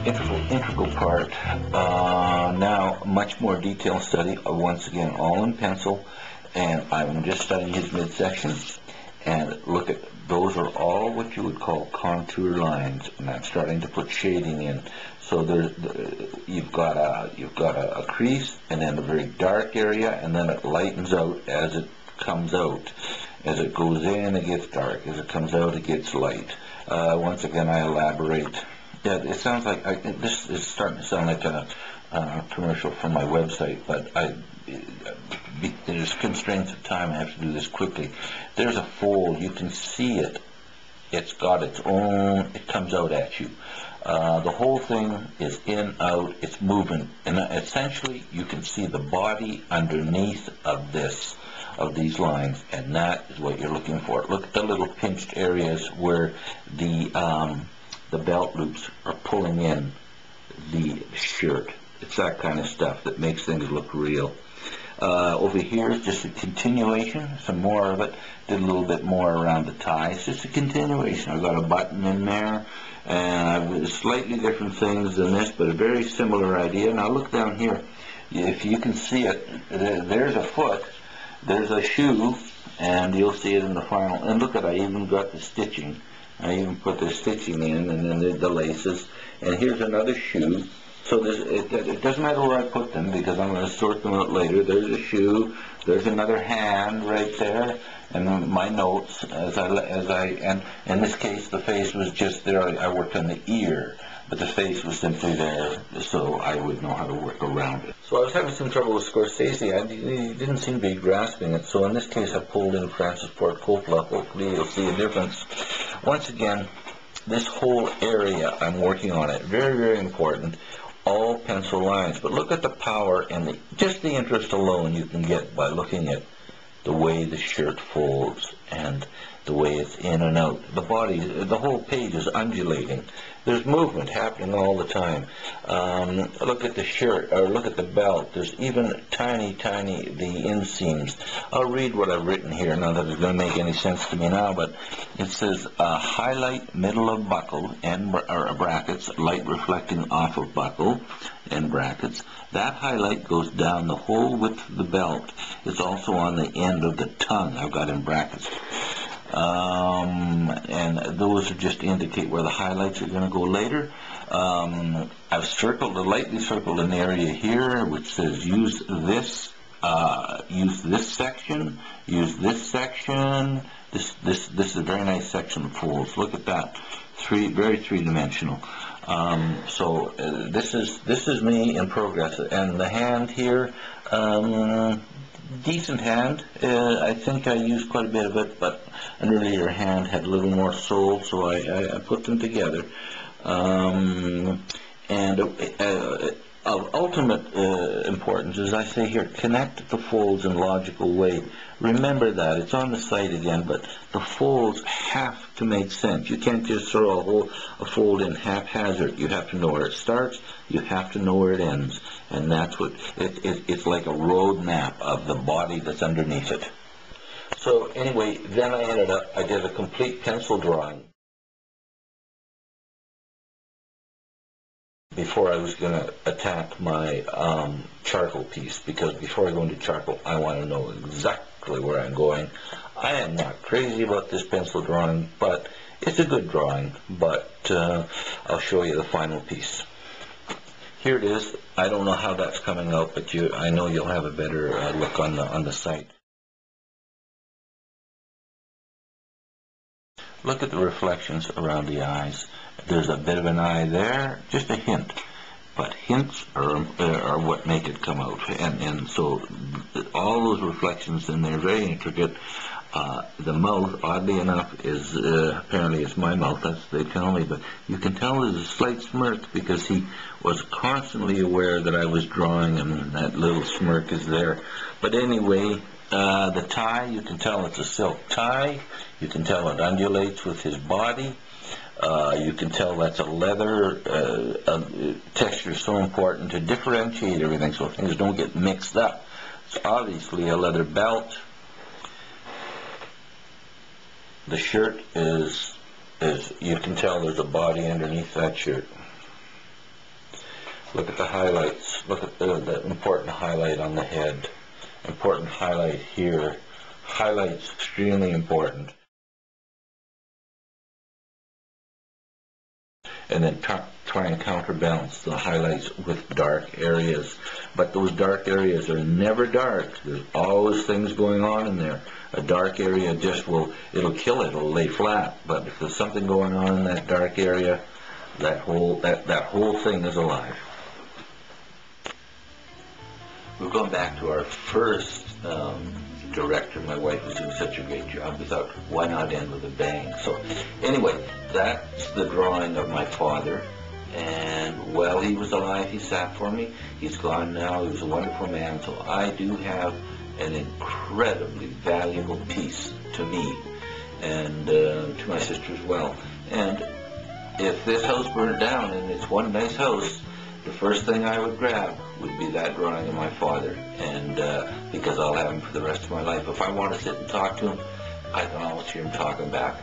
integral part. Now, much more detailed study, once again, all in pencil, and I'm just studying his midsection. And look at, those are all what you would call contour lines, and I'm starting to put shading in. So you've got a crease, and then a very dark area, and then it lightens out as it comes out. As it goes in, it gets dark. As it comes out, it gets light. Once again, I elaborate. Yeah, it sounds like this is starting to sound like a commercial from my website, but there's constraints of time. I have to do this quickly. There's a fold. You can see it. It's got its own. It comes out at you. The whole thing is in, out. It's moving, and essentially, you can see the body underneath of these lines, and that is what you're looking for. Look at the little pinched areas where the belt loops are pulling in the shirt. It's that kind of stuff that makes things look real. Over here is just a continuation, some more of it. Did a little bit more around the tie. It's just a continuation. I've got a button in there, and I've slightly different things than this, but a very similar idea. Now look down here. If you can see it, there's a foot, there's a shoe, and you'll see it in the final. And look at, I even got the stitching. I even put the stitching in, and then the laces. And here's another shoe. So it doesn't matter where I put them, because I'm going to sort them out later. There's a shoe. There's another hand right there, and my notes and in this case the face was just there. I worked on the ear, but the face was simply there, so I would know how to work around it. So I was having some trouble with Scorsese. He didn't seem to be grasping it. So in this case, I pulled in Francis Ford Coppola. Hopefully, you'll see a difference. Once again, this whole area, I'm working on it. Very, very important. All pencil lines. But look at the power and just the interest alone you can get by looking at the way the shirt folds and the way it's in and out. The body, the whole page is undulating. There's movement happening all the time. Look at the shirt, or look at the belt. There's even tiny, the inseams. I'll read what I've written here, not that it's going to make any sense to me now, but it says, highlight middle of buckle, or brackets, light reflecting off of buckle, end brackets. That highlight goes down the whole width of the belt. It's also on the end of the tongue, I've got in brackets. And those are just to indicate where the highlights are going to go later. I've lightly circled an area here which says use this section, use this section. This is a very nice section of folds. Look at that, very three-dimensional. So this is me in progress, and the hand here. Decent hand. I think I used quite a bit of it, but an earlier hand had a little more soul, so I put them together. Of ultimate importance, as I say here, connect the folds in a logical way. Remember that. It's on the site again, but the folds have to make sense. You can't just throw a fold in haphazard. You have to know where it starts. You have to know where it ends. And that's what, it's like a road map of the body that's underneath it. So anyway, then I did a complete pencil drawing before I was going to attack my charcoal piece, because before I go into charcoal, I want to know exactly where I'm going. I am not crazy about this pencil drawing, but it's a good drawing, but I'll show you the final piece. Here it is. I don't know how that's coming out, but I know you'll have a better look on the site. Look at the reflections around the eyes. There's a bit of an eye there, just a hint. But hints are what make it come out. And so all those reflections in there, very intricate. The mouth, oddly enough, is apparently it's my mouth. They tell me, but you can tell there's a slight smirk because he was constantly aware that I was drawing, and that little smirk is there. But anyway, the tie, you can tell it's a silk tie. You can tell it undulates with his body. You can tell that's a leather. Texture is so important to differentiate everything so things don't get mixed up. It's obviously a leather belt. The shirt is you can tell there's a body underneath that shirt. Look at the highlights. Look at the important highlight on the head. Important highlight here. Highlights extremely important. And then try and counterbalance the highlights with dark areas. But those dark areas are never dark. There's always things going on in there. A dark area just it'll kill it, it'll lay flat. But if there's something going on in that dark area, that whole thing is alive. We're going back to our first director. My wife was doing such a great job. We thought, why not end with a bang? So anyway, that's the drawing of my father. And while he was alive, he sat for me. He's gone now. He was a wonderful man. So I do have an incredibly valuable piece to me and to my sister as well. And if this house burned down, and it's one nice house, the first thing I would grab would be that drawing of my father, and because I'll have him for the rest of my life. If I want to sit and talk to him, I can always hear him talking back.